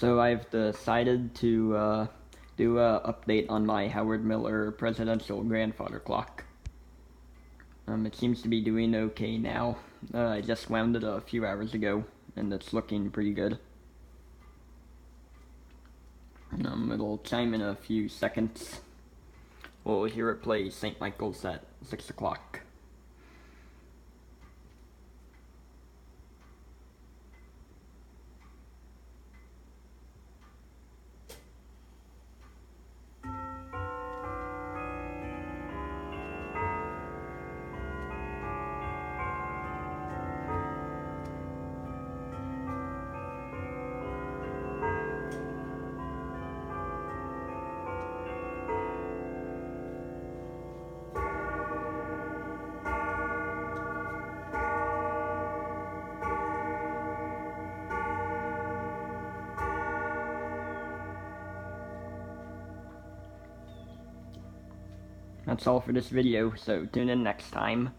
So I've decided to do a update on my Howard Miller presidential grandfather clock. It seems to be doing okay now. I just wound it a few hours ago, and it's looking pretty good. It'll chime in a few seconds. We'll hear it play St. Michael's at 6 o'clock. That's all for this video, so tune in next time.